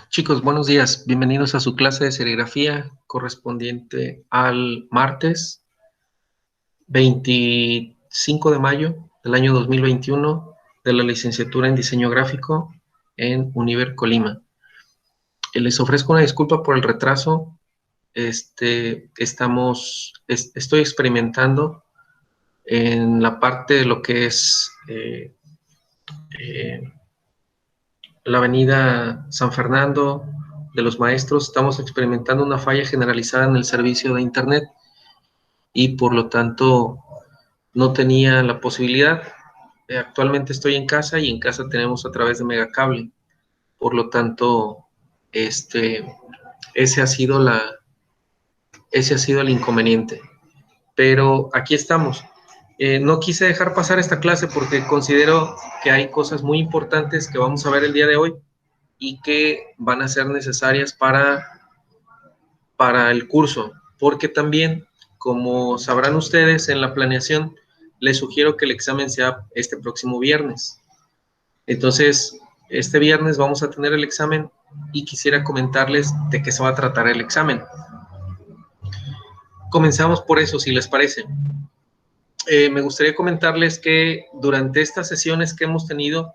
Chicos, buenos días. Bienvenidos a su clase de serigrafía correspondiente al martes 25 de mayo del año 2021 de la licenciatura en diseño gráfico en Univer Colima. Les ofrezco una disculpa por el retraso. Estoy experimentando en la parte de lo que es eh, la avenida San Fernando de los Maestros. Estamos experimentando una falla generalizada en el servicio de internet y por lo tanto no tenía la posibilidad. Actualmente estoy en casa y en casa tenemos a través de Megacable. Por lo tanto, ese ha sido el inconveniente. Pero aquí estamos. No quise dejar pasar esta clase porque considero que hay cosas muy importantes que vamos a ver el día de hoy y que van a ser necesarias para el curso, porque también, como sabrán ustedes, en la planeación les sugiero que el examen sea este próximo viernes. Entonces, este viernes vamos a tener el examen y quisiera comentarles de qué se va a tratar el examen. Comenzamos por eso, si les parece. Me gustaría comentarles que durante estas sesiones que hemos tenido,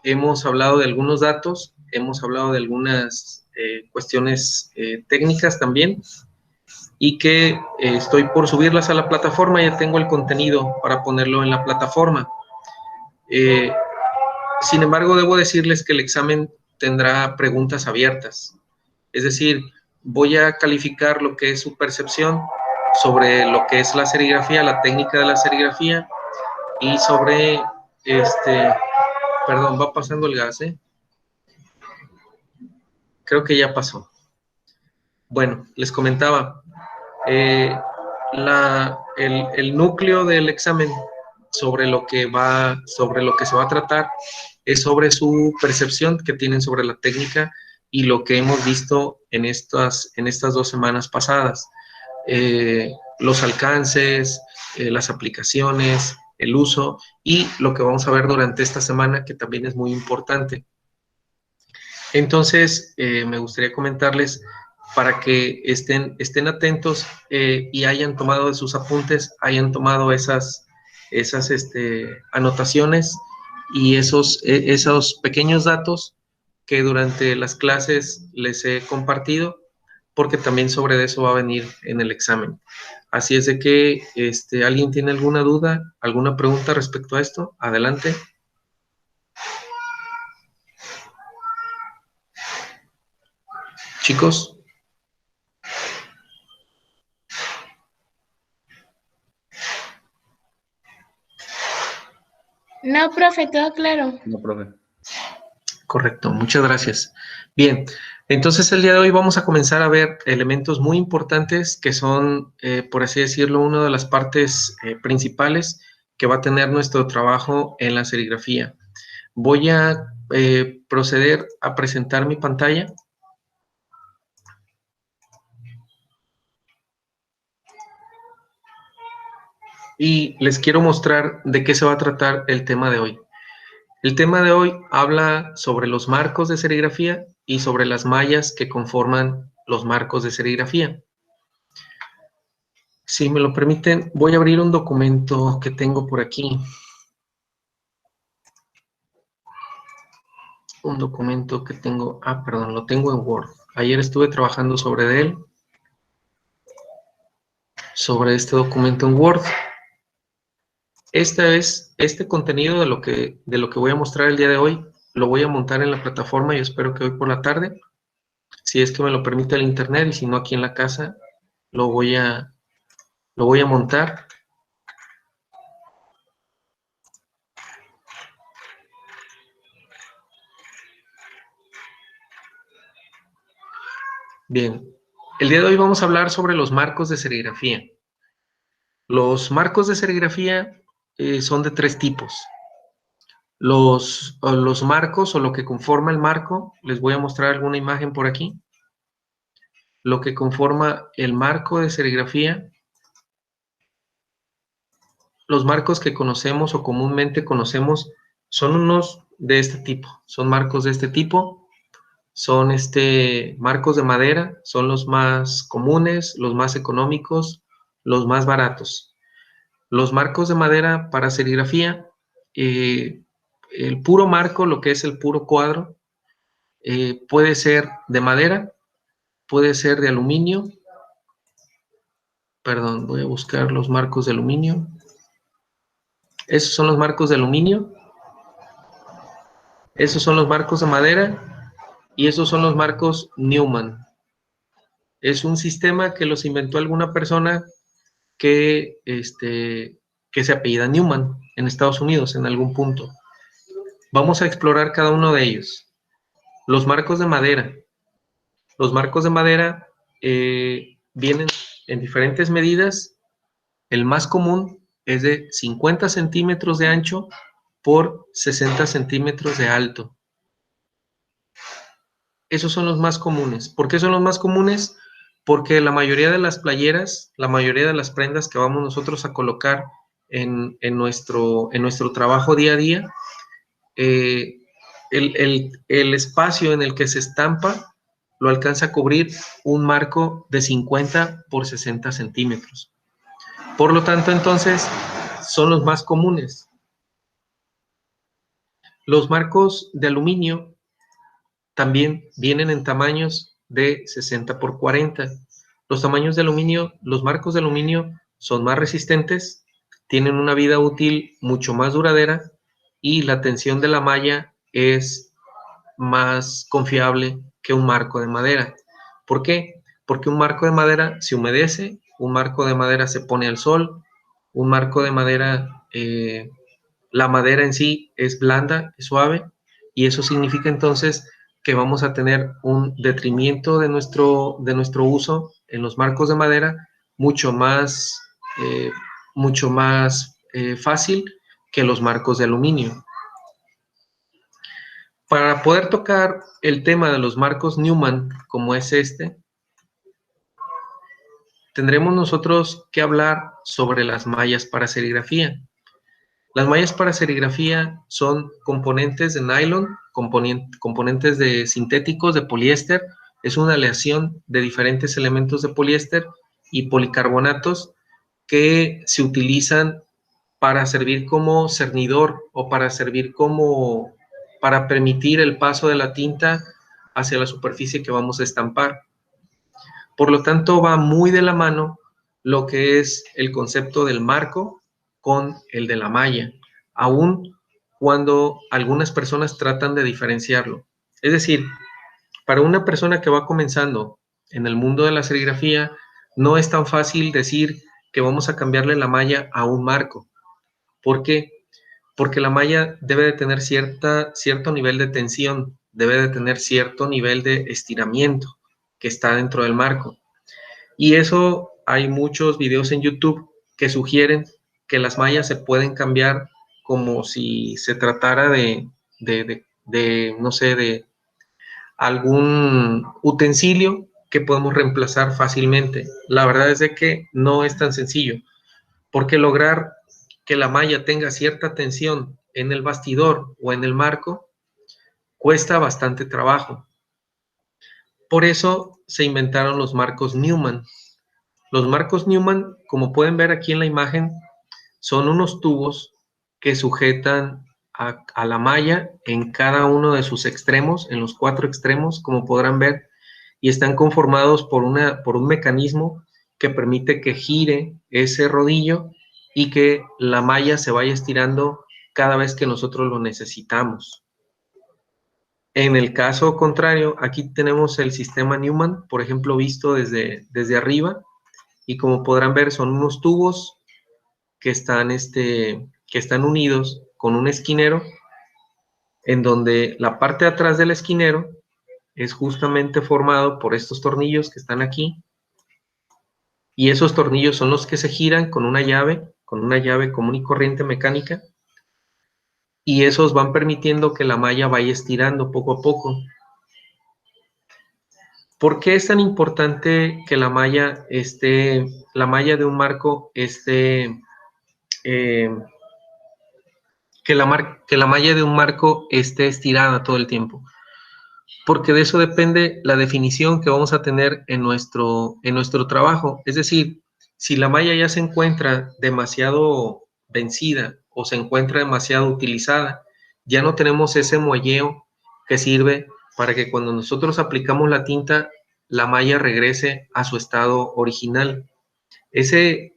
hemos hablado de algunos datos, hemos hablado de algunas cuestiones técnicas también, y que estoy por subirlas a la plataforma. Ya tengo el contenido para ponerlo en la plataforma. Sin embargo, debo decirles que el examen tendrá preguntas abiertas. Es decir, voy a calificar lo que es su percepción sobre lo que es la serigrafía, la técnica de la serigrafía, y sobre, perdón, va pasando el gas, creo que ya pasó. Bueno, les comentaba, el núcleo del examen sobre lo que se va a tratar es sobre su percepción que tienen sobre la técnica y lo que hemos visto en estas 2 semanas pasadas. Los alcances, las aplicaciones, el uso y lo que vamos a ver durante esta semana, que también es muy importante. Entonces, me gustaría comentarles para que estén atentos y hayan tomado de sus apuntes, hayan tomado esas anotaciones y esos pequeños datos que durante las clases les he compartido, porque también sobre eso va a venir en el examen. Así es de que, ¿alguien tiene alguna duda, alguna pregunta respecto a esto? Adelante. Chicos. No, profe, todo claro. No, profe. Correcto, muchas gracias. Bien, entonces el día de hoy vamos a comenzar a ver elementos muy importantes que son, por así decirlo, una de las partes principales que va a tener nuestro trabajo en la serigrafía. Voy a proceder a presentar mi pantalla. Y les quiero mostrar de qué se va a tratar el tema de hoy. El tema de hoy habla sobre los marcos de serigrafía y sobre las mallas que conforman los marcos de serigrafía. Si me lo permiten, voy a abrir un documento que tengo por aquí. Un documento que tengo, perdón, lo tengo en Word. Ayer estuve trabajando sobre él, sobre este documento en Word. Este contenido de lo que voy a mostrar el día de hoy, lo voy a montar en la plataforma y espero que hoy por la tarde, si es que me lo permite el internet, y si no aquí en la casa, lo voy a montar. Bien, el día de hoy vamos a hablar sobre los marcos de serigrafía. Los marcos de serigrafía son de 3 tipos. Los marcos o lo que conforma el marco, les voy a mostrar alguna imagen por aquí. Lo que conforma el marco de serigrafía, los marcos que conocemos o comúnmente conocemos son unos de este tipo, son marcos de este tipo. son marcos de madera, son los más comunes, los más económicos, los más baratos. Los marcos de madera para serigrafía, el puro marco, lo que es el puro cuadro, puede ser de madera, puede ser de aluminio. Perdón, voy a buscar los marcos de aluminio. Esos son los marcos de aluminio. Esos son los marcos de madera. Y esos son los marcos Newman. Es un sistema que los inventó alguna persona que se apellida Newman en Estados Unidos en algún punto. Vamos a explorar cada uno de ellos. Los marcos de madera. Los marcos de madera vienen en diferentes medidas. El más común es de 50 centímetros de ancho por 60 centímetros de alto. Esos son los más comunes. ¿Por qué son los más comunes? Porque la mayoría de las playeras, la mayoría de las prendas que vamos nosotros a colocar en nuestro trabajo día a día, el espacio en el que se estampa lo alcanza a cubrir un marco de 50 por 60 centímetros. Por lo tanto, entonces, son los más comunes. Los marcos de aluminio también vienen en tamaños de 60 por 40. Los tamaños de aluminio, los marcos de aluminio son más resistentes, tienen una vida útil mucho más duradera y la tensión de la malla es más confiable que un marco de madera. ¿Por qué? Porque un marco de madera se humedece, un marco de madera se pone al sol, un marco de madera, la madera en sí es blanda, es suave, y eso significa entonces que vamos a tener un detrimento de nuestro uso en los marcos de madera mucho más, fácil que los marcos de aluminio. Para poder tocar el tema de los marcos Newman, como es tendremos nosotros que hablar sobre las mallas para serigrafía. Las mallas para serigrafía son componentes de nylon, componentes de sintéticos de poliéster. Es una aleación de diferentes elementos de poliéster y policarbonatos que se utilizan para servir como cernidor o para permitir el paso de la tinta hacia la superficie que vamos a estampar. Por lo tanto, va muy de la mano lo que es el concepto del marco con el de la malla, aun cuando algunas personas tratan de diferenciarlo. Es decir, para una persona que va comenzando en el mundo de la serigrafía, no es tan fácil decir que vamos a cambiarle la malla a un marco. ¿Por qué? Porque la malla debe de tener cierto nivel de tensión, debe de tener cierto nivel de estiramiento que está dentro del marco. Y eso hay muchos videos en YouTube que sugieren que las mallas se pueden cambiar como si se tratara no sé, de algún utensilio que podemos reemplazar fácilmente. La verdad es de que no es tan sencillo, porque lograr que la malla tenga cierta tensión en el bastidor o en el marco cuesta bastante trabajo. Por eso se inventaron los marcos Newman. Los marcos Newman, como pueden ver aquí en la imagen, son unos tubos que sujetan a la malla en cada uno de sus extremos, en los 4 extremos, como podrán ver, y están conformados por un mecanismo que permite que gire ese rodillo y que la malla se vaya estirando cada vez que nosotros lo necesitamos. En el caso contrario, aquí tenemos el sistema Newman, por ejemplo, visto desde arriba, y como podrán ver son unos tubos que están unidos con un esquinero, en donde la parte de atrás del esquinero es justamente formado por estos tornillos que están aquí, y esos tornillos son los que se giran con una llave común y corriente mecánica, y esos van permitiendo que la malla vaya estirando poco a poco. ¿Por qué es tan importante que la malla de un marco que la malla de un marco esté estirada todo el tiempo? porque de eso depende la definición que vamos a tener en nuestro trabajo. Es decir, si la malla ya se encuentra demasiado vencida o se encuentra demasiado utilizada, ya no tenemos ese muelleo que sirve para que cuando nosotros aplicamos la tinta, la malla regrese a su estado original. Ese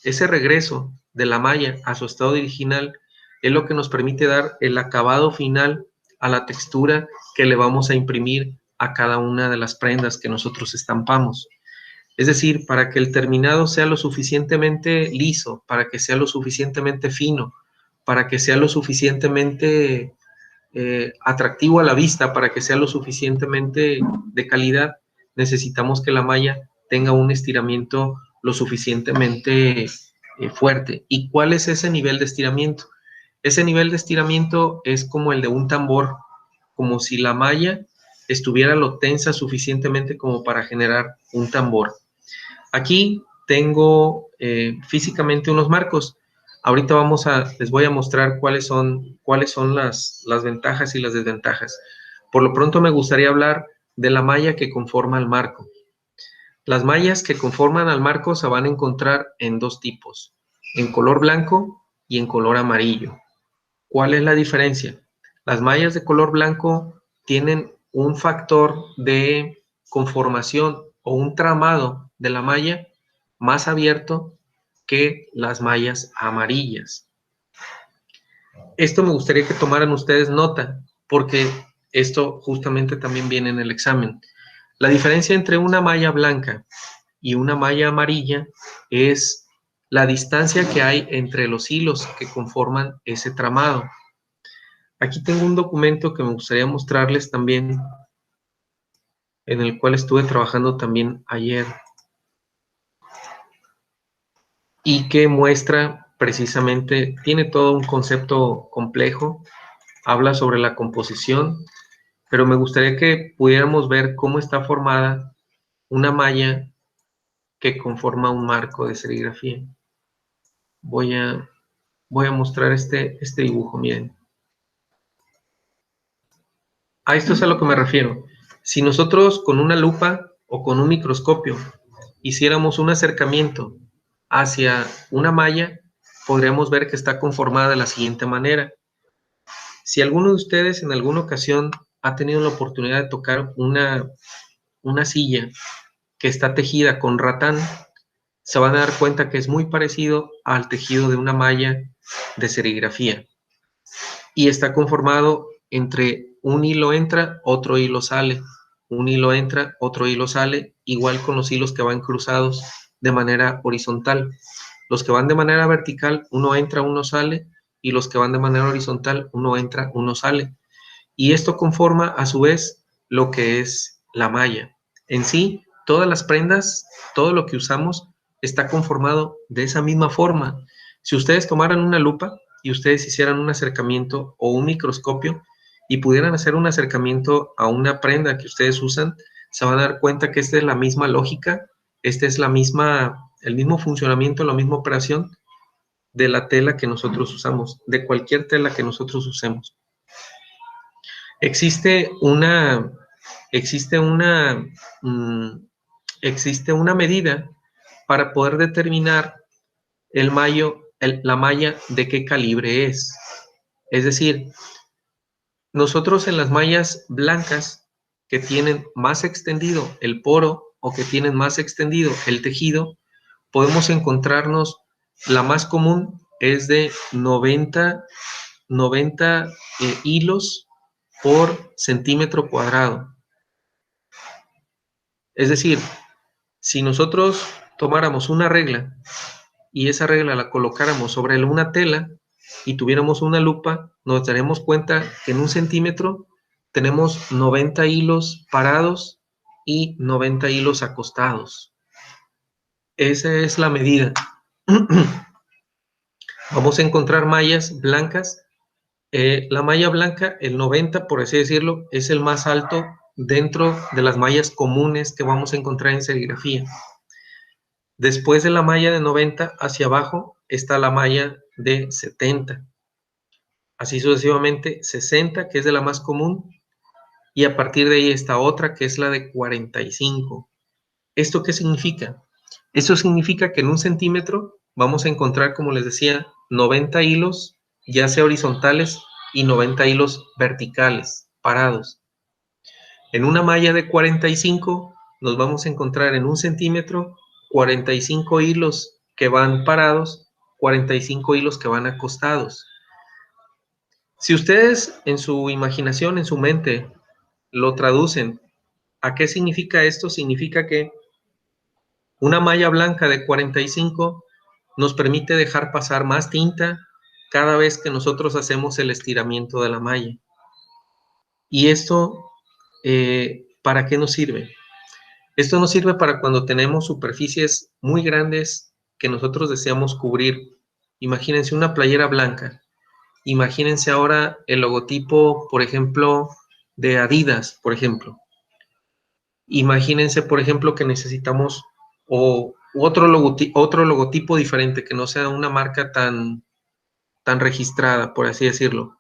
regreso de la malla a su estado original es lo que nos permite dar el acabado final a la textura que le vamos a imprimir a cada una de las prendas que nosotros estampamos. Es decir, para que el terminado sea lo suficientemente liso, para que sea lo suficientemente fino, para que sea lo suficientemente atractivo a la vista, para que sea lo suficientemente de calidad, necesitamos que la malla tenga un estiramiento lo suficientemente fuerte. ¿Y cuál es ese nivel de estiramiento? Ese nivel de estiramiento es como el de un tambor, como si la malla estuviera lo tensa suficientemente como para generar un tambor. Aquí tengo físicamente unos marcos. Ahorita les voy a mostrar cuáles son las ventajas y las desventajas. Por lo pronto me gustaría hablar de la malla que conforma el marco. Las mallas que conforman al marco se van a encontrar en dos tipos, en color blanco y en color amarillo. ¿Cuál es la diferencia? Las mallas de color blanco tienen un factor de conformación o un tramado de la malla más abierto que las mallas amarillas. Esto me gustaría que tomaran ustedes nota, porque esto justamente también viene en el examen. La diferencia entre una malla blanca y una malla amarilla es la distancia que hay entre los hilos que conforman ese tramado. Aquí tengo un documento que me gustaría mostrarles también, en el cual estuve trabajando también ayer, y que muestra precisamente, tiene todo un concepto complejo, habla sobre la composición, pero me gustaría que pudiéramos ver cómo está formada una malla que conforma un marco de serigrafía. Voy a mostrar este dibujo, miren. A esto es a lo que me refiero. Si nosotros con una lupa o con un microscopio hiciéramos un acercamiento hacia una malla, podríamos ver que está conformada de la siguiente manera. Si alguno de ustedes en alguna ocasión ha tenido la oportunidad de tocar una silla que está tejida con ratán, se van a dar cuenta que es muy parecido al tejido de una malla de serigrafía. Y está conformado entre un hilo entra, otro hilo sale, un hilo entra, otro hilo sale, igual con los hilos que van cruzados de manera horizontal. Los que van de manera vertical, uno entra, uno sale, y los que van de manera horizontal, uno entra, uno sale. Y esto conforma a su vez lo que es la malla. En sí, todas las prendas, todo lo que usamos está conformado de esa misma forma. Si ustedes tomaran una lupa y ustedes hicieran un acercamiento o un microscopio y pudieran hacer un acercamiento a una prenda que ustedes usan, se van a dar cuenta que esta es la misma lógica, esta es el mismo funcionamiento, la misma operación de la tela que nosotros usamos, de cualquier tela que nosotros usemos. Existe una medida para poder determinar la malla de qué calibre es. Es decir, nosotros en las mallas blancas que tienen más extendido el poro o que tienen más extendido el tejido, podemos encontrarnos, la más común es de 90 hilos por centímetro cuadrado. Es decir, si nosotros tomáramos una regla y esa regla la colocáramos sobre una tela y tuviéramos una lupa, nos daremos cuenta que en un centímetro tenemos 90 hilos parados y 90 hilos acostados. Esa es la medida. Vamos a encontrar mallas blancas. La malla blanca, el 90, por así decirlo, es el más alto dentro de las mallas comunes que vamos a encontrar en serigrafía. Después de la malla de 90 hacia abajo está la malla de 70. Así sucesivamente, 60, que es de la más común, y a partir de ahí está otra que es la de 45. ¿Esto qué significa? Eso significa que en 1 centímetro vamos a encontrar, como les decía, 90 hilos, ya sea horizontales y 90 hilos verticales, parados. En una malla de 45 nos vamos a encontrar en 1 centímetro 45 hilos que van parados, 45 hilos que van acostados. Si ustedes en su imaginación, en su mente, lo traducen, ¿a qué significa esto? Significa que una malla blanca de 45 nos permite dejar pasar más tinta cada vez que nosotros hacemos el estiramiento de la malla. ¿Y esto para qué nos sirve? Esto nos sirve para cuando tenemos superficies muy grandes que nosotros deseamos cubrir. Imagínense una playera blanca. Imagínense ahora el logotipo, por ejemplo, de Adidas, por ejemplo. Imagínense, por ejemplo, que necesitamos otro logotipo diferente, que no sea una marca tan registrada, por así decirlo.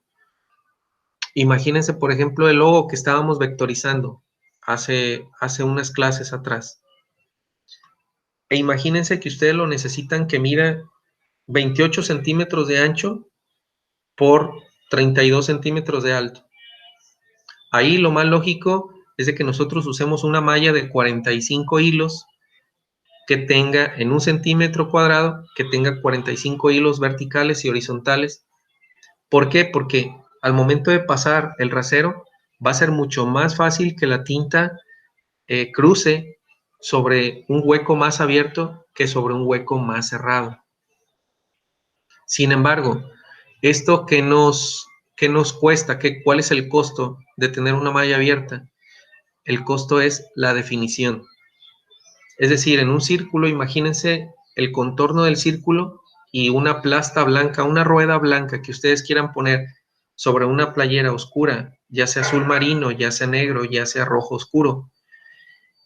Imagínense, por ejemplo, el logo que estábamos vectorizando hace unas clases atrás. E imagínense que ustedes lo necesitan que mida 28 centímetros de ancho por 32 centímetros de alto. Ahí lo más lógico es de que nosotros usemos una malla de 45 hilos que tenga en 1 centímetro cuadrado, que tenga 45 hilos verticales y horizontales. ¿Por qué? Porque al momento de pasar el rasero va a ser mucho más fácil que la tinta cruce sobre un hueco más abierto que sobre un hueco más cerrado. Sin embargo, esto que nos cuesta, ¿cuál es el costo de tener una malla abierta? El costo es la definición. Es decir, en un círculo, imagínense el contorno del círculo y una plasta blanca, una rueda blanca que ustedes quieran poner sobre una playera oscura, ya sea azul marino, ya sea negro, ya sea rojo oscuro,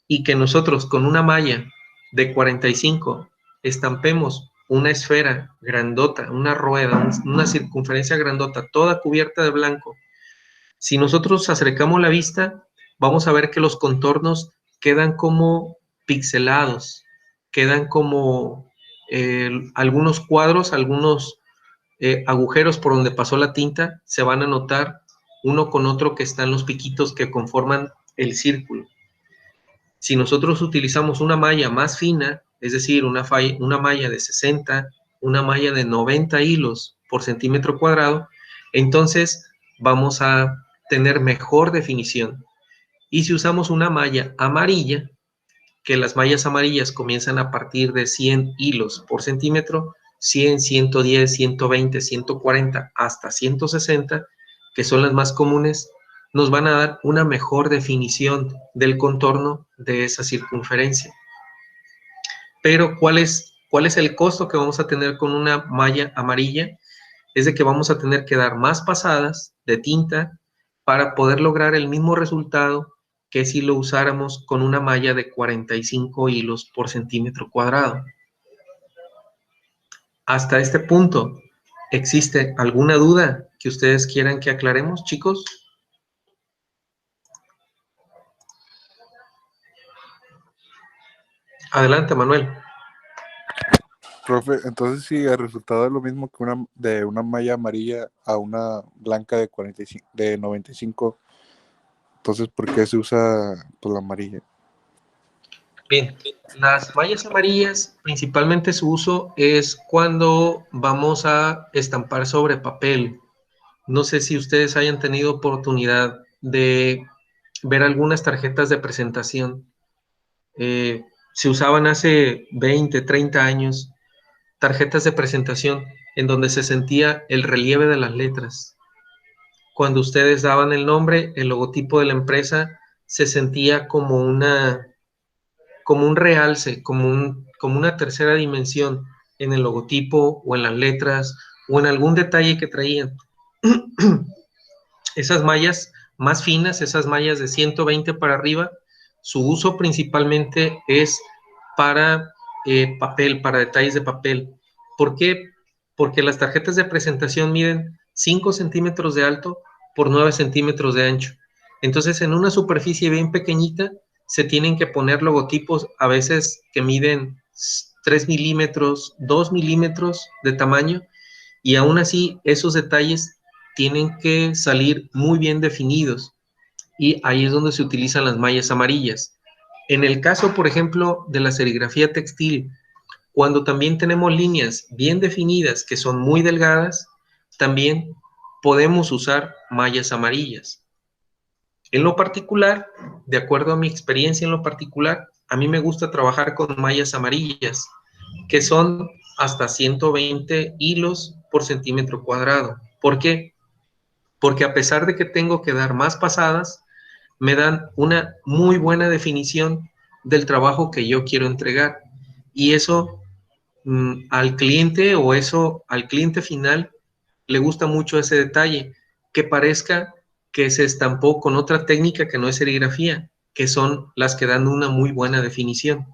y que nosotros con una malla de 45 estampemos una esfera grandota, una rueda, una circunferencia grandota, toda cubierta de blanco. Si nosotros acercamos la vista, vamos a ver que los contornos quedan como pixelados, quedan como algunos cuadros, algunos agujeros por donde pasó la tinta, se van a notar uno con otro que están los piquitos que conforman el círculo. Si nosotros utilizamos una malla más fina, es decir, una malla de 60, una malla de 90 hilos por centímetro cuadrado, entonces vamos a tener mejor definición. Y si usamos una malla amarilla, que las mallas amarillas comienzan a partir de 100 hilos por centímetro, 100, 110, 120, 140, hasta 160, que son las más comunes, nos van a dar una mejor definición del contorno de esa circunferencia. Pero ¿cuál es el costo que vamos a tener con una malla amarilla? Es de que vamos a tener que dar más pasadas de tinta para poder lograr el mismo resultado que si lo usáramos con una malla de 45 hilos por centímetro cuadrado. Hasta este punto, ¿existe alguna duda que ustedes quieran que aclaremos, chicos? Adelante, Manuel. Profe, entonces si el resultado es lo mismo que de una malla amarilla a una blanca de 45, de 95, entonces ¿por qué se usa pues, la amarilla? Bien, las mallas amarillas, principalmente su uso es cuando vamos a estampar sobre papel. No sé si ustedes hayan tenido oportunidad de ver algunas tarjetas de presentación. Se usaban hace 20, 30 años tarjetas de presentación en donde se sentía el relieve de las letras. Cuando ustedes daban el nombre, el logotipo de la empresa, se sentía como un realce, como una tercera dimensión en el logotipo o en las letras o en algún detalle que traían. Esas mallas más finas, esas mallas de 120 para arriba, su uso principalmente es para papel, para detalles de papel. ¿Por qué? Porque las tarjetas de presentación miden 5 centímetros de alto por 9 centímetros de ancho. Entonces, en una superficie bien pequeñita, se tienen que poner logotipos a veces que miden 3 milímetros, 2 milímetros de tamaño, y aún así esos detalles tienen que salir muy bien definidos, y ahí es donde se utilizan las mallas amarillas. En el caso, por ejemplo, de la serigrafía textil, cuando también tenemos líneas bien definidas que son muy delgadas, también podemos usar mallas amarillas. En lo particular, de acuerdo a mi experiencia en lo particular, a mí me gusta trabajar con mallas amarillas, que son hasta 120 hilos por centímetro cuadrado. ¿Por qué? Porque a pesar de que tengo que dar más pasadas, me dan una muy buena definición del trabajo que yo quiero entregar. Y eso al cliente, o eso al cliente final le gusta mucho ese detalle, que parezca que se estampó con otra técnica que no es serigrafía, que son las que dan una muy buena definición.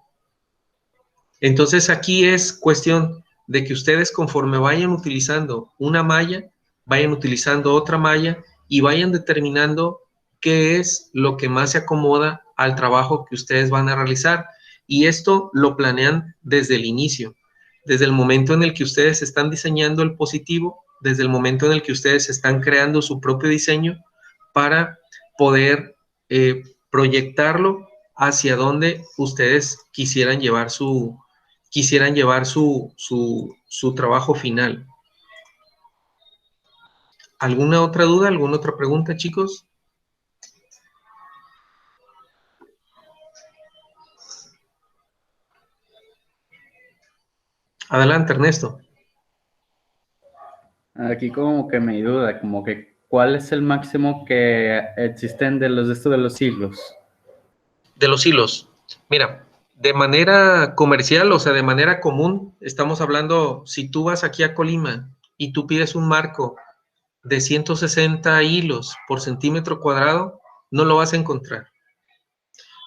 Entonces aquí es cuestión de que ustedes, conforme vayan utilizando una malla, vayan utilizando otra malla y vayan determinando qué es lo que más se acomoda al trabajo que ustedes van a realizar. Y esto lo planean desde el inicio, desde el momento en el que ustedes están diseñando el positivo, desde el momento en el que ustedes están creando su propio diseño para poder proyectarlo hacia donde ustedes quisieran llevar su trabajo final. ¿Alguna otra duda? ¿Alguna otra pregunta, chicos? Adelante, Ernesto. Aquí como que me duda, como que ¿cuál es el máximo que existen de los hilos? De los hilos. Mira, de manera comercial, o sea, de manera común, estamos hablando, si tú vas aquí a Colima y tú pides un marco de 160 hilos por centímetro cuadrado, no lo vas a encontrar.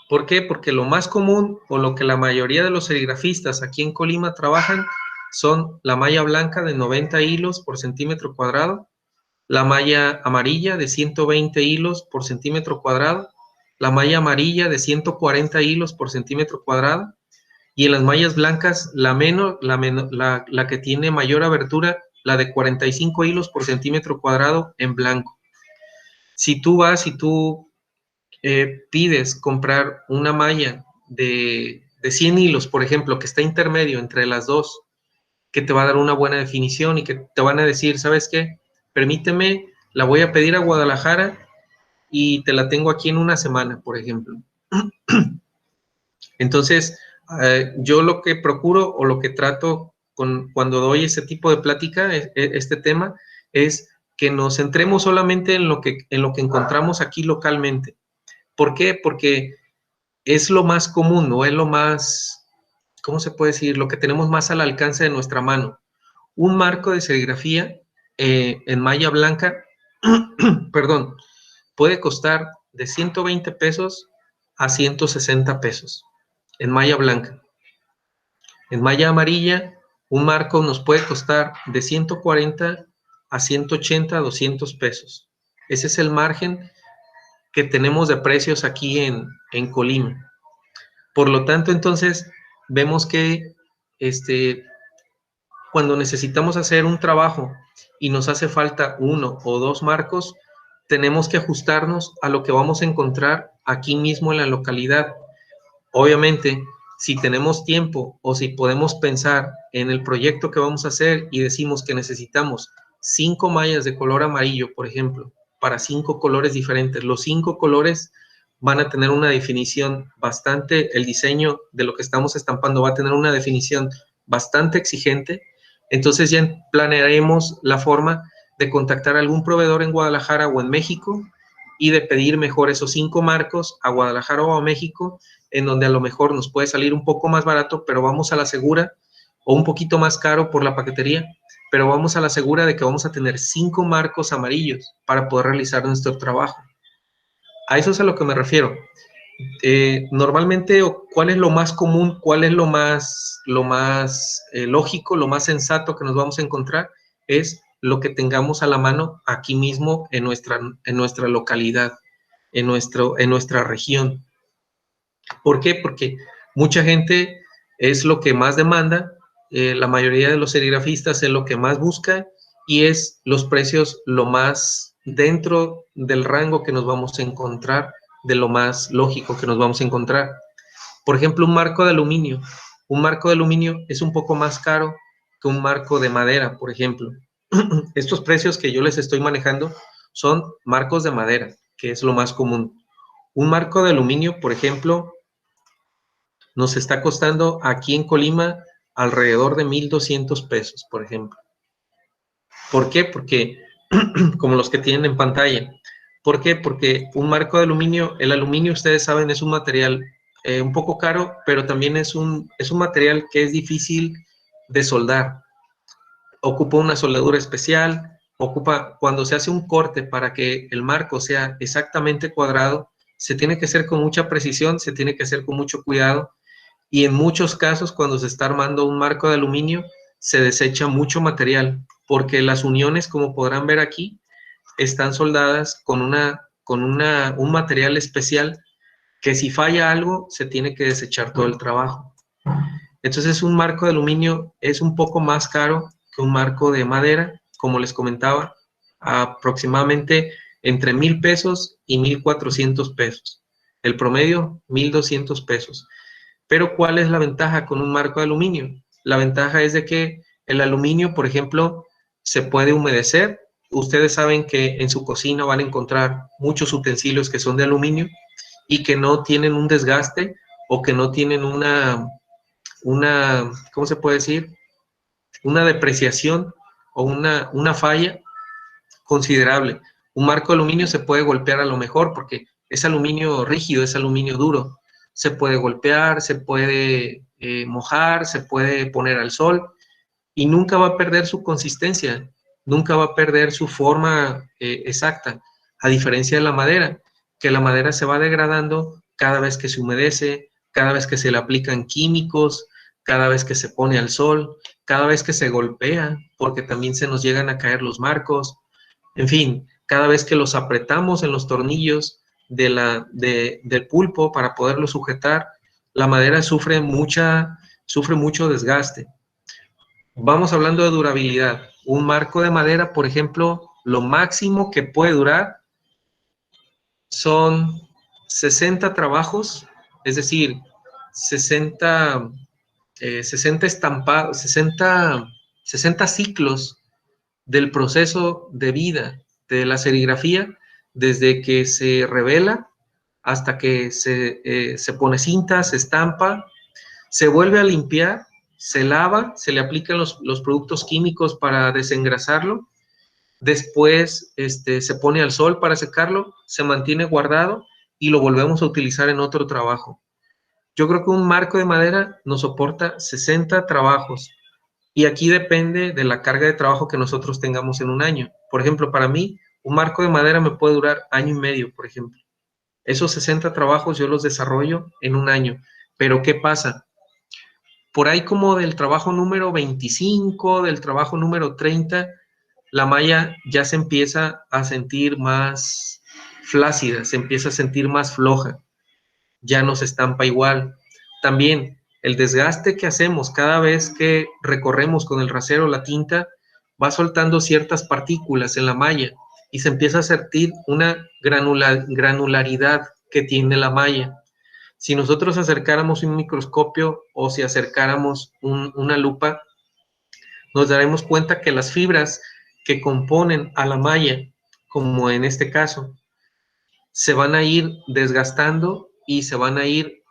¿Por qué? Porque lo más común, o lo que la mayoría de los serigrafistas aquí en Colima trabajan, son la malla blanca de 90 hilos por centímetro cuadrado, la malla amarilla de 120 hilos por centímetro cuadrado, la malla amarilla de 140 hilos por centímetro cuadrado, y en las mallas blancas la que tiene mayor abertura, la de 45 hilos por centímetro cuadrado en blanco. Si tú vas y tú pides comprar una malla de 100 hilos, por ejemplo, que está intermedio entre las dos, que te va a dar una buena definición y que te van a decir, ¿sabes qué? Permíteme, la voy a pedir a Guadalajara y te la tengo aquí en una semana, por ejemplo. Entonces, yo lo que procuro, o lo que trato cuando doy ese tipo de plática, este tema, es que nos centremos solamente en lo que encontramos aquí localmente. ¿Por qué? Porque es lo más común, ¿no? Es lo más, ¿cómo se puede decir? Lo que tenemos más al alcance de nuestra mano. Un marco de serigrafía en malla blanca, perdón, puede costar de 120 pesos a 160 pesos en malla blanca. En malla amarilla, un marco nos puede costar de 140 a 180 a 200 pesos. Ese es el margen que tenemos de precios aquí en Colima. Por lo tanto, entonces, vemos que cuando necesitamos hacer un trabajo y nos hace falta 1 o 2 marcos, tenemos que ajustarnos a lo que vamos a encontrar aquí mismo en la localidad. Obviamente, si tenemos tiempo o si podemos pensar en el proyecto que vamos a hacer y decimos que necesitamos 5 mallas de color amarillo, por ejemplo, para 5 colores diferentes, los 5 colores van a tener una definición bastante, el diseño de lo que estamos estampando va a tener una definición bastante exigente. Entonces ya planearemos la forma de contactar a algún proveedor en Guadalajara o en México y de pedir mejor esos 5 marcos a Guadalajara o a México, en donde a lo mejor nos puede salir un poco más barato, pero vamos a la segura, o un poquito más caro por la paquetería, pero vamos a la segura de que vamos a tener 5 marcos amarillos para poder realizar nuestro trabajo. A eso es a lo que me refiero. Normalmente, ¿cuál es lo más común? ¿Cuál es lo más lógico, lo más sensato que nos vamos a encontrar? Es lo que tengamos a la mano aquí mismo en nuestra localidad. en nuestra región. ¿Por qué? Porque mucha gente es lo que más demanda, la mayoría de los serigrafistas es lo que más busca y es los precios lo más dentro del rango que nos vamos a encontrar, de lo más lógico que nos vamos a encontrar. Por ejemplo, un marco de aluminio. Un marco de aluminio es un poco más caro que un marco de madera, por ejemplo. Estos precios que yo les estoy manejando son marcos de madera, que es lo más común. Un marco de aluminio, por ejemplo, nos está costando aquí en Colima alrededor de 1,200 pesos, por ejemplo. ¿Por qué? Porque, como los que tienen en pantalla. ¿Por qué? Porque un marco de aluminio, el aluminio, ustedes saben, es un material un poco caro, pero también es un material que es difícil de soldar. Ocupa una soldadura especial, cuando se hace un corte para que el marco sea exactamente cuadrado, se tiene que hacer con mucha precisión, se tiene que hacer con mucho cuidado, y en muchos casos cuando se está armando un marco de aluminio, se desecha mucho material, porque las uniones, como podrán ver aquí, están soldadas con un material especial que si falla algo, se tiene que desechar todo el trabajo. Entonces un marco de aluminio es un poco más caro que un marco de madera, como les comentaba, aproximadamente entre 1,000 pesos y 1,400 pesos. El promedio, 1,200 pesos. Pero ¿cuál es la ventaja con un marco de aluminio? La ventaja es de que el aluminio, por ejemplo, se puede humedecer. Ustedes saben que en su cocina van a encontrar muchos utensilios que son de aluminio y que no tienen un desgaste o que no tienen una ¿cómo se puede decir? Una depreciación o una falla considerable. Un marco de aluminio se puede golpear a lo mejor porque es aluminio rígido, es aluminio duro. Se puede golpear, se puede mojar, se puede poner al sol y nunca va a perder su consistencia, nunca va a perder su forma exacta, a diferencia de la madera, que la madera se va degradando cada vez que se humedece, cada vez que se le aplican químicos, cada vez que se pone al sol, cada vez que se golpea, porque también se nos llegan a caer los marcos, en fin, cada vez que los apretamos en los tornillos del pulpo para poderlo sujetar, la madera sufre mucho desgaste. Vamos hablando de durabilidad. Un marco de madera, por ejemplo, lo máximo que puede durar son 60 trabajos, es decir, 60 estampados, 60 ciclos del proceso de vida de la serigrafía, desde que se revela hasta que se pone cinta, se estampa, se vuelve a limpiar, se lava, se le aplican los productos químicos para desengrasarlo, después se pone al sol para secarlo, se mantiene guardado y lo volvemos a utilizar en otro trabajo. Yo creo que un marco de madera nos soporta 60 trabajos y aquí depende de la carga de trabajo que nosotros tengamos en un año. Por ejemplo, para mí, un marco de madera me puede durar 1 año y medio, por ejemplo. Esos 60 trabajos yo los desarrollo en un año. Pero ¿qué pasa? Por ahí como del trabajo número 25, del trabajo número 30, la malla ya se empieza a sentir más flácida, se empieza a sentir más floja, ya no se estampa igual. También el desgaste que hacemos cada vez que recorremos con el rasero la tinta va soltando ciertas partículas en la malla y se empieza a sentir una granularidad que tiene la malla. Si nosotros acercáramos un microscopio o si acercáramos una lupa, nos daremos cuenta que las fibras que componen a la malla, como en este caso, se van a ir desgastando y se van a ir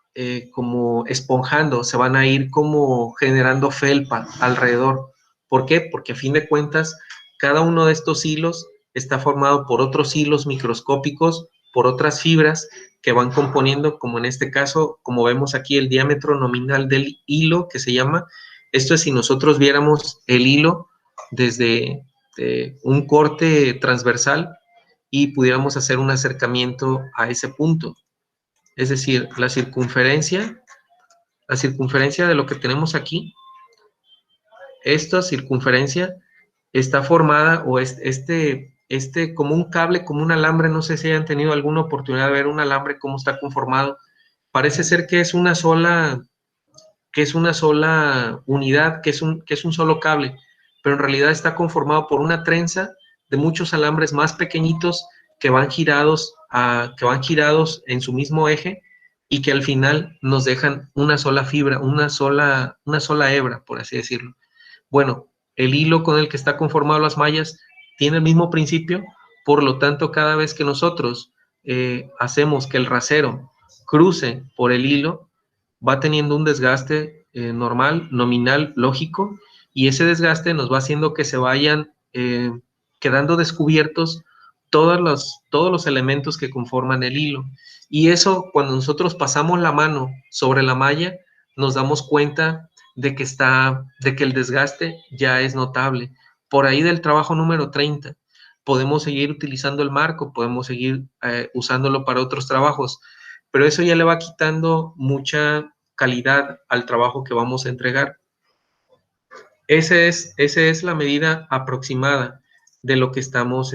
como esponjando, se van a ir como generando felpa alrededor. ¿Por qué? Porque a fin de cuentas, cada uno de estos hilos está formado por otros hilos microscópicos, por otras fibras que van componiendo, como en este caso, como vemos aquí, el diámetro nominal del hilo, que se llama. Esto es si nosotros viéramos el hilo desde un corte transversal y pudiéramos hacer un acercamiento a ese punto. Es decir, la circunferencia de lo que tenemos aquí, esta circunferencia está formada, o este como un cable, como un alambre, no sé si hayan tenido alguna oportunidad de ver un alambre, cómo está conformado. Parece ser que es una sola unidad, que es un solo cable, pero en realidad está conformado por una trenza de muchos alambres más pequeñitos que van girados en su mismo eje y que al final nos dejan una sola fibra, una sola hebra, por así decirlo. Bueno, el hilo con el que está conformado las mallas tiene el mismo principio, por lo tanto, cada vez que nosotros hacemos que el rasero cruce por el hilo, va teniendo un desgaste normal, nominal, lógico, y ese desgaste nos va haciendo que se vayan quedando descubiertos todos los elementos que conforman el hilo. Y eso, cuando nosotros pasamos la mano sobre la malla, nos damos cuenta de que el desgaste ya es notable. Por ahí del trabajo número 30, podemos seguir utilizando el marco, podemos seguir usándolo para otros trabajos, pero eso ya le va quitando mucha calidad al trabajo que vamos a entregar. Esa es la medida aproximada de lo que estamos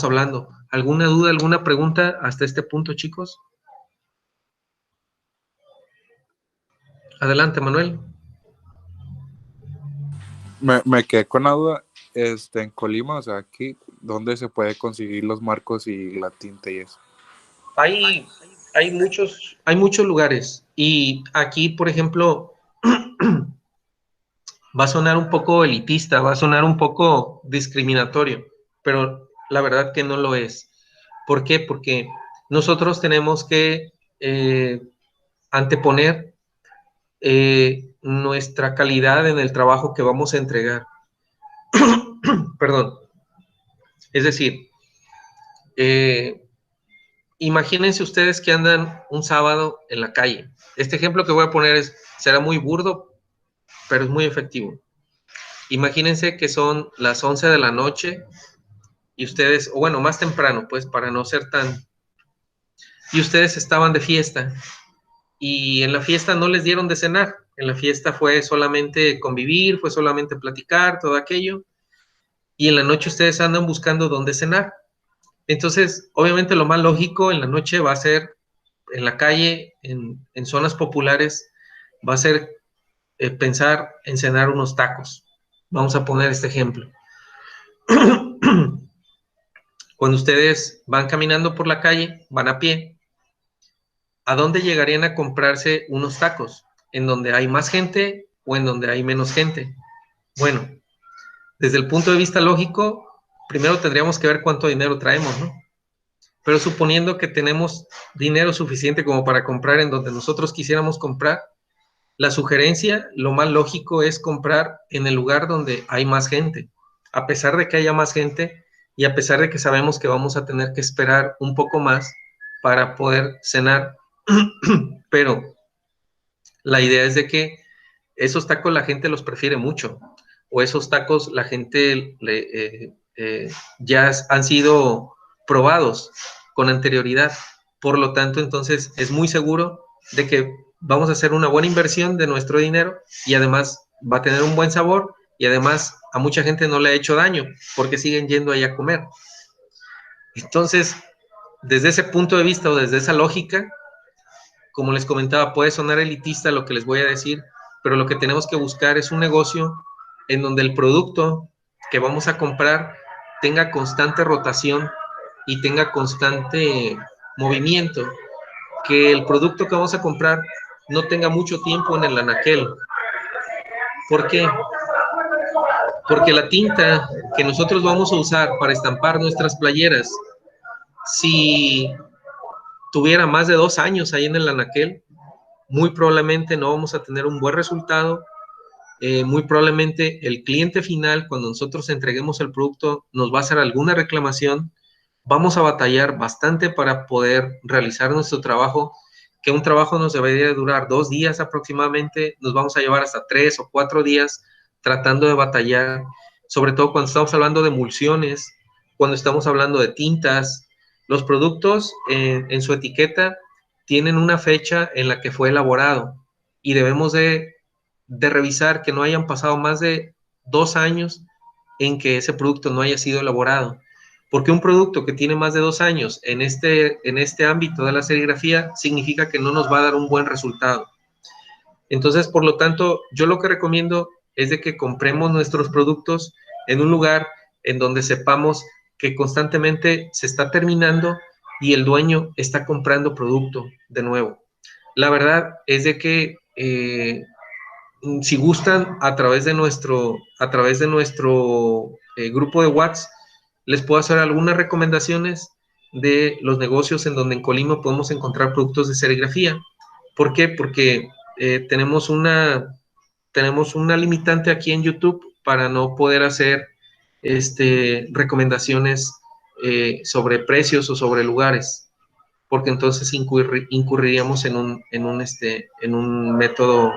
hablando. ¿Alguna duda, alguna pregunta hasta este punto, chicos? Adelante, Manuel. Me quedé con la duda, en Colima, o sea, aquí, ¿dónde se puede conseguir los marcos y la tinta y eso? Hay muchos lugares. Y aquí, por ejemplo, va a sonar un poco elitista, va a sonar un poco discriminatorio, pero la verdad que no lo es. ¿Por qué? Porque nosotros tenemos que anteponer nuestra calidad en el trabajo que vamos a entregar. Perdón. Es decir, imagínense ustedes que andan un sábado en la calle. Este ejemplo que voy a poner será muy burdo, pero es muy efectivo. Imagínense que son las 11 de la noche y ustedes, o bueno, más temprano, pues para no ser tan... Y ustedes estaban de fiesta y en la fiesta no les dieron de cenar. En la fiesta fue solamente convivir, fue solamente platicar, todo aquello. Y en la noche ustedes andan buscando dónde cenar. Entonces, obviamente lo más lógico en la noche va a ser en la calle, en zonas populares, va a ser pensar en cenar unos tacos. Vamos a poner este ejemplo. Cuando ustedes van caminando por la calle, van a pie, ¿a dónde llegarían a comprarse unos tacos? ¿En donde hay más gente o en donde hay menos gente? Bueno, desde el punto de vista lógico, primero tendríamos que ver cuánto dinero traemos, ¿no? Pero suponiendo que tenemos dinero suficiente como para comprar en donde nosotros quisiéramos comprar, la sugerencia, lo más lógico es comprar en el lugar donde hay más gente. A pesar de que haya más gente y a pesar de que sabemos que vamos a tener que esperar un poco más para poder cenar, pero la idea es de que esos tacos la gente los prefiere mucho, o esos tacos la gente ya han sido probados con anterioridad. Por lo tanto, entonces es muy seguro de que vamos a hacer una buena inversión de nuestro dinero y además va a tener un buen sabor y además a mucha gente no le ha hecho daño porque siguen yendo ahí a comer. Entonces, desde ese punto de vista o desde esa lógica, como les comentaba, puede sonar elitista lo que les voy a decir, pero lo que tenemos que buscar es un negocio en donde el producto que vamos a comprar tenga constante rotación y tenga constante movimiento, que el producto que vamos a comprar no tenga mucho tiempo en el anaquel. ¿Por qué? Porque la tinta que nosotros vamos a usar para estampar nuestras playeras, si tuviera más de 2 años ahí en el anaquel, muy probablemente no vamos a tener un buen resultado. Muy probablemente el cliente final, cuando nosotros entreguemos el producto, nos va a hacer alguna reclamación. Vamos a batallar bastante para poder realizar nuestro trabajo, que un trabajo nos debería durar 2 días aproximadamente, nos vamos a llevar hasta 3 o 4 días tratando de batallar, sobre todo cuando estamos hablando de emulsiones, cuando estamos hablando de tintas. Los productos en su etiqueta tienen una fecha en la que fue elaborado y debemos de revisar que no hayan pasado más de 2 años en que ese producto no haya sido elaborado. Porque un producto que tiene más de 2 años en este ámbito de la serigrafía significa que no nos va a dar un buen resultado. Entonces, por lo tanto, yo lo que recomiendo es de que compremos nuestros productos en un lugar en donde sepamos que constantemente se está terminando y el dueño está comprando producto de nuevo. La verdad es de que si gustan, a través de nuestro grupo de WhatsApp, les puedo hacer algunas recomendaciones de los negocios en donde en Colima podemos encontrar productos de serigrafía. ¿Por qué? Porque tenemos una limitante aquí en YouTube para no poder hacer recomendaciones sobre precios o sobre lugares, porque entonces incurriríamos en un método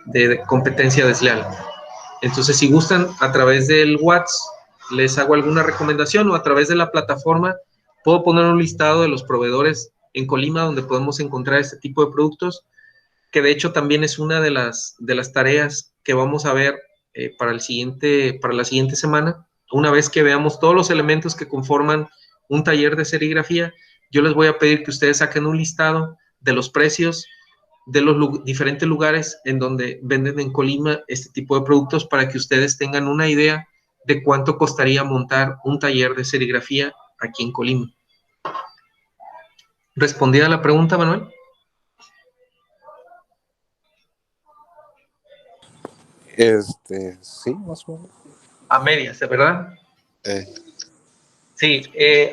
de competencia desleal. Entonces, si gustan, a través del WhatsApp les hago alguna recomendación, o a través de la plataforma puedo poner un listado de los proveedores en Colima donde podemos encontrar este tipo de productos, que de hecho también es una de las tareas que vamos a ver para la siguiente semana. Una vez que veamos todos los elementos que conforman un taller de serigrafía, yo les voy a pedir que ustedes saquen un listado de los precios de los diferentes lugares en donde venden en Colima este tipo de productos, para que ustedes tengan una idea de cuánto costaría montar un taller de serigrafía aquí en Colima. ¿Respondida la pregunta, Manuel? Sí, más o menos. A medias, ¿verdad? Eh, Sí,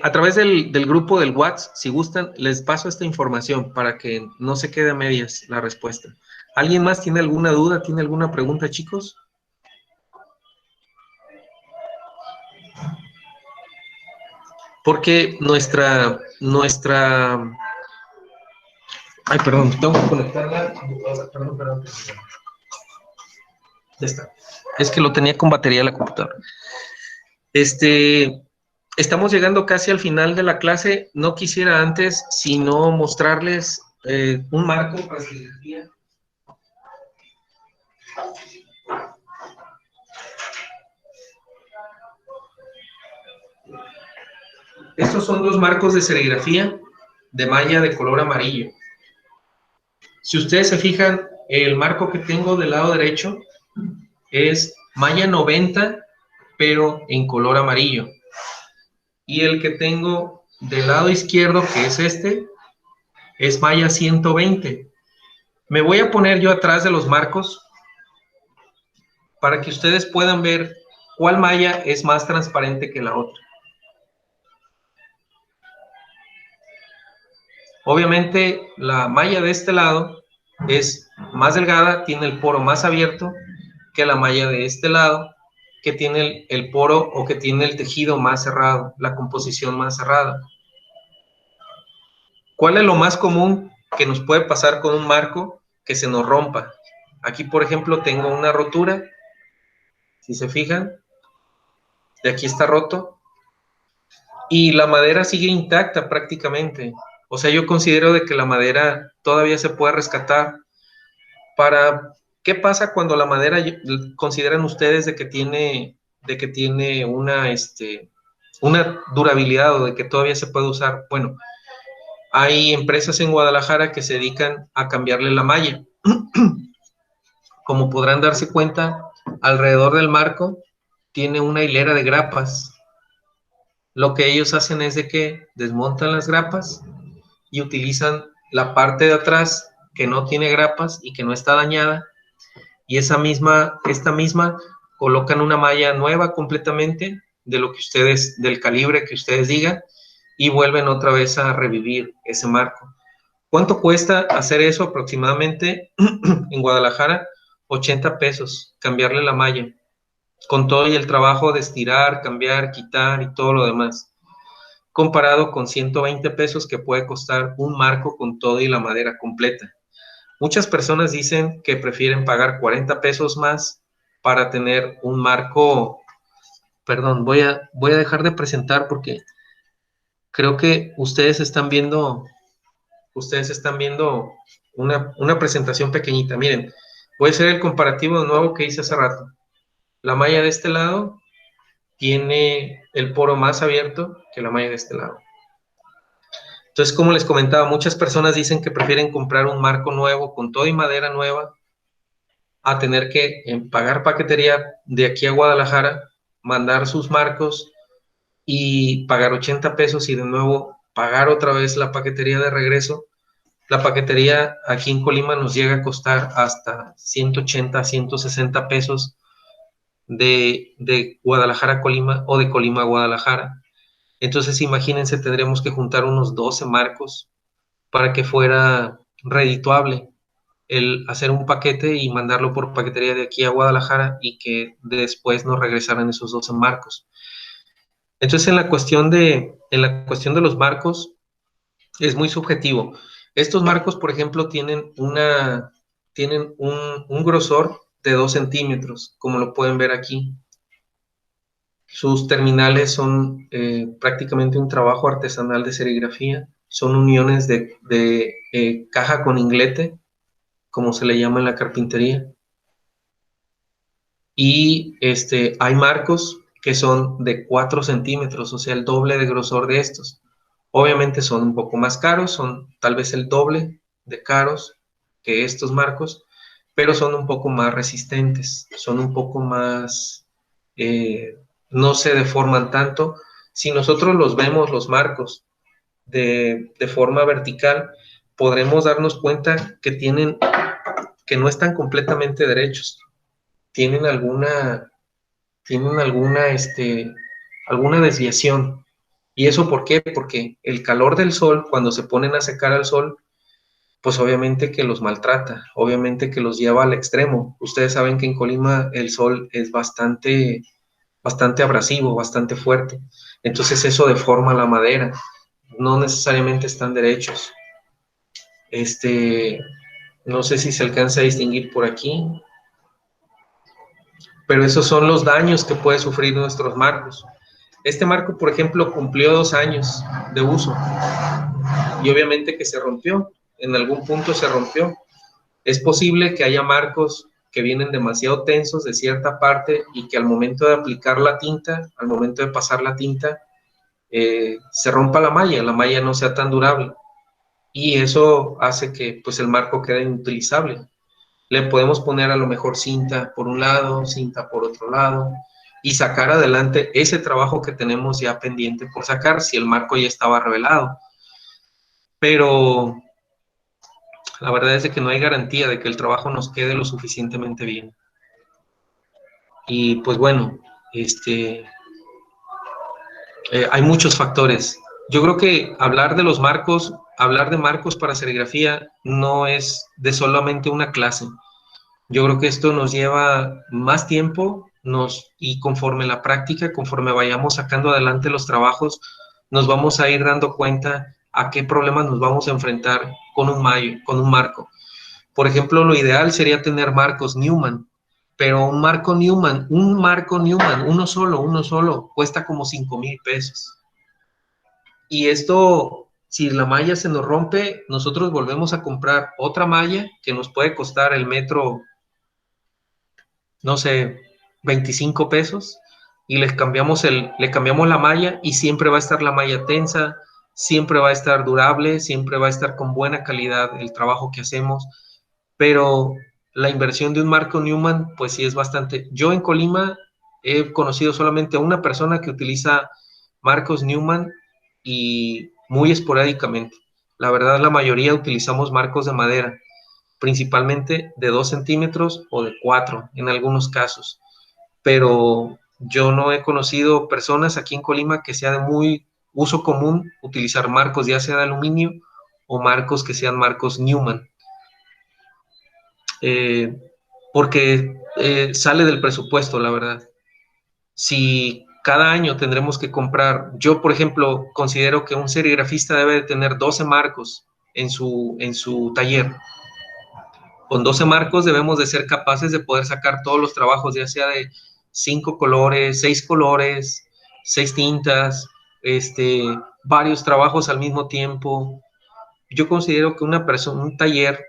a través del grupo del WhatsApp, si gustan, les paso esta información para que no se quede a medias la respuesta. ¿Alguien más tiene alguna duda, tiene alguna pregunta, chicos? Porque ay, perdón, tengo que conectarla. Perdón. Ya está. Es que lo tenía con batería la computadora. Estamos llegando casi al final de la clase. No quisiera antes sino mostrarles un marco para serigrafía. Estos son 2 marcos de serigrafía de malla de color amarillo. Si ustedes se fijan, el marco que tengo del lado derecho es malla 90, pero en color amarillo. Y el que tengo del lado izquierdo, que es es malla 120. Me voy a poner yo atrás de los marcos para que ustedes puedan ver cuál malla es más transparente que la otra. Obviamente, la malla de este lado es más delgada, tiene el poro más abierto que la malla de este lado, que tiene el poro, o que tiene el tejido más cerrado, la composición más cerrada. ¿Cuál es lo más común que nos puede pasar con un marco? Que se nos rompa. Aquí, por ejemplo, tengo una rotura. Si se fijan, de aquí está roto. Y la madera sigue intacta prácticamente. O sea, yo considero de que la madera todavía se puede rescatar. ¿Qué pasa cuando la madera consideran ustedes de que tiene una durabilidad, o de que todavía se puede usar? Bueno, hay empresas en Guadalajara que se dedican a cambiarle la malla. Como podrán darse cuenta, alrededor del marco tiene una hilera de grapas. Lo que ellos hacen es de que desmontan las grapas y utilizan la parte de atrás que no tiene grapas y que no está dañada, y esta misma colocan una malla nueva completamente del calibre que ustedes digan, y vuelven otra vez a revivir ese marco. ¿Cuánto cuesta hacer eso aproximadamente en Guadalajara? 80 pesos, cambiarle la malla, con todo y el trabajo de estirar, cambiar, quitar y todo lo demás, comparado con 120 pesos que puede costar un marco con todo y la madera completa. Muchas personas dicen que prefieren pagar 40 pesos más para tener un marco. Perdón, voy a dejar de presentar porque creo que ustedes están viendo una presentación pequeñita. Miren, voy a hacer el comparativo de nuevo que hice hace rato. La malla de este lado tiene el poro más abierto que la malla de este lado. Entonces, como les comentaba, muchas personas dicen que prefieren comprar un marco nuevo con todo y madera nueva a tener que pagar paquetería de aquí a Guadalajara, mandar sus marcos y pagar 80 pesos y de nuevo pagar otra vez la paquetería de regreso. La paquetería aquí en Colima nos llega a costar hasta 180, 160 pesos de Guadalajara a Colima o de Colima a Guadalajara. Entonces, imagínense, tendríamos que juntar unos 12 marcos para que fuera redituable el hacer un paquete y mandarlo por paquetería de aquí a Guadalajara y que después nos regresaran esos 12 marcos. Entonces, en la cuestión de los marcos, es muy subjetivo. Estos marcos, por ejemplo, tienen un grosor de 2 centímetros, como lo pueden ver aquí. Sus terminales son prácticamente un trabajo artesanal de serigrafía. Son uniones de caja con inglete, como se le llama en la carpintería. Y hay marcos que son de 4 centímetros, o sea, el doble de grosor de estos. Obviamente son un poco más caros, son tal vez el doble de caros que estos marcos, pero son un poco más resistentes, son un poco más, no se deforman tanto. Si nosotros los vemos, los marcos, de forma vertical, podremos darnos cuenta que no están completamente derechos, tienen alguna desviación. ¿Y eso por qué? Porque el calor del sol, cuando se ponen a secar al sol, pues obviamente que los maltrata, obviamente que los lleva al extremo. Ustedes saben que en Colima el sol es bastante abrasivo, bastante fuerte. Entonces eso deforma la madera. No necesariamente están derechos. No sé si se alcanza a distinguir por aquí, pero esos son los daños que puede sufrir nuestros marcos. Este marco, por ejemplo, cumplió 2 años de uso y obviamente que se rompió, en algún punto se rompió. Es posible que haya marcos que vienen demasiado tensos de cierta parte y que al momento de aplicar la tinta, al momento de pasar la tinta, se rompa la malla no sea tan durable y eso hace que pues el marco quede inutilizable. Le podemos poner a lo mejor cinta por un lado, cinta por otro lado y sacar adelante ese trabajo que tenemos ya pendiente por sacar si el marco ya estaba revelado. Pero la verdad es de que no hay garantía de que el trabajo nos quede lo suficientemente bien. Y pues bueno, hay muchos factores. Yo creo que hablar de marcos para serigrafía no es de solamente una clase. Yo creo que esto nos lleva más tiempo y conforme la práctica, conforme vayamos sacando adelante los trabajos, nos vamos a ir dando cuenta a qué problemas nos vamos a enfrentar con un marco. Por ejemplo, lo ideal sería tener marcos Newman, pero un marco Newman, uno solo, cuesta como 5,000 pesos. Y esto, si la malla se nos rompe, nosotros volvemos a comprar otra malla que nos puede costar el metro, no sé, 25 pesos y le cambiamos la malla y siempre va a estar la malla tensa, siempre va a estar durable, siempre va a estar con buena calidad el trabajo que hacemos, pero la inversión de un marco Newman, pues sí es bastante. Yo en Colima he conocido solamente a una persona que utiliza marcos Newman y muy esporádicamente. La verdad, la mayoría utilizamos marcos de madera, principalmente de 2 centímetros o de 4 en algunos casos, pero yo no he conocido personas aquí en Colima que sea de muy uso común utilizar marcos ya sea de aluminio o marcos que sean marcos Newman, porque sale del presupuesto, la verdad. Si cada año tendremos que comprar, yo por ejemplo considero que un serigrafista debe de tener 12 marcos en su taller. Con 12 marcos debemos de ser capaces de poder sacar todos los trabajos, ya sea de 5 colores, 6 colores, 6 tintas, varios trabajos al mismo tiempo. Yo considero que un taller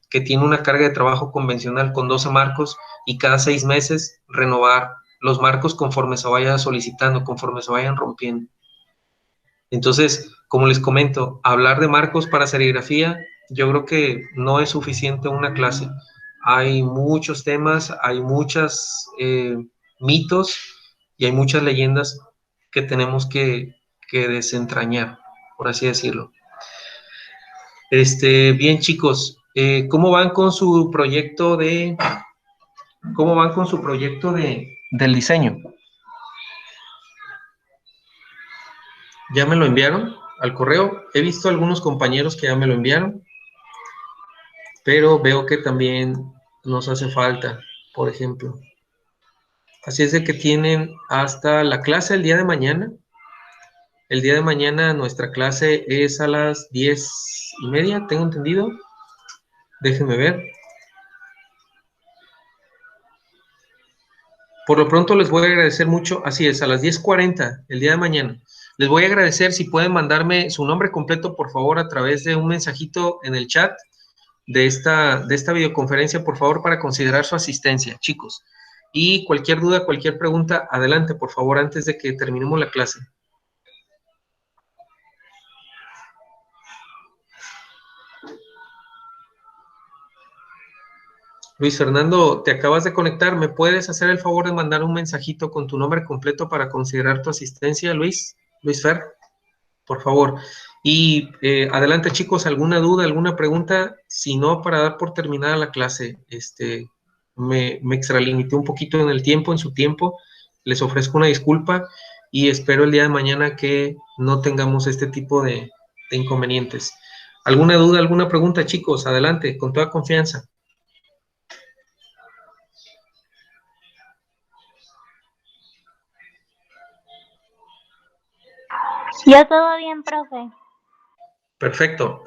que tiene una carga de trabajo convencional con 12 marcos y cada 6 meses renovar los marcos conforme se vaya solicitando, conforme se vayan rompiendo. Entonces, como les comento, hablar de marcos para serigrafía, yo creo que no es suficiente una clase. Hay muchos temas, hay muchos mitos y hay muchas leyendas que tenemos que desentrañar, por así decirlo. Bien, chicos, ¿cómo van con su proyecto del diseño? ¿Ya me lo enviaron al correo? He visto algunos compañeros que ya me lo enviaron, pero veo que también nos hace falta, por ejemplo. Así es de que tienen hasta la clase el día de mañana. El día de mañana nuestra clase es a las 10:30, tengo entendido. Déjenme ver. Por lo pronto les voy a agradecer mucho, así es, a las 10:40, el día de mañana. Les voy a agradecer si pueden mandarme su nombre completo, por favor, a través de un mensajito en el chat de esta videoconferencia, por favor, para considerar su asistencia, chicos. Y cualquier duda, cualquier pregunta, adelante, por favor, antes de que terminemos la clase. Luis Fernando, te acabas de conectar. ¿Me puedes hacer el favor de mandar un mensajito con tu nombre completo para considerar tu asistencia, Luis? Luis Fer, por favor. Y adelante, chicos, ¿alguna duda, alguna pregunta? Si no, para dar por terminada la clase, me extralimité un poquito en el tiempo, en su tiempo. Les ofrezco una disculpa y espero el día de mañana que no tengamos este tipo de inconvenientes. ¿Alguna duda, alguna pregunta, chicos? Adelante, con toda confianza. Ya todo bien, profe. Perfecto.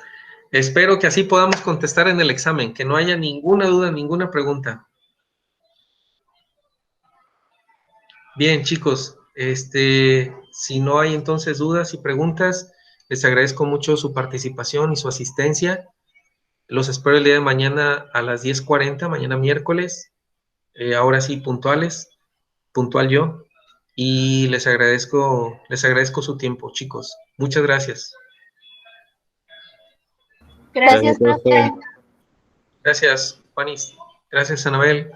Espero que así podamos contestar en el examen, que no haya ninguna duda, ninguna pregunta. Bien, chicos, si no hay entonces dudas y preguntas, les agradezco mucho su participación y su asistencia. Los espero el día de mañana a las 10:40, mañana miércoles, ahora sí puntual yo, y les agradezco su tiempo, chicos. Muchas gracias. Gracias, profe. Gracias, Juanis. Gracias, Anabel.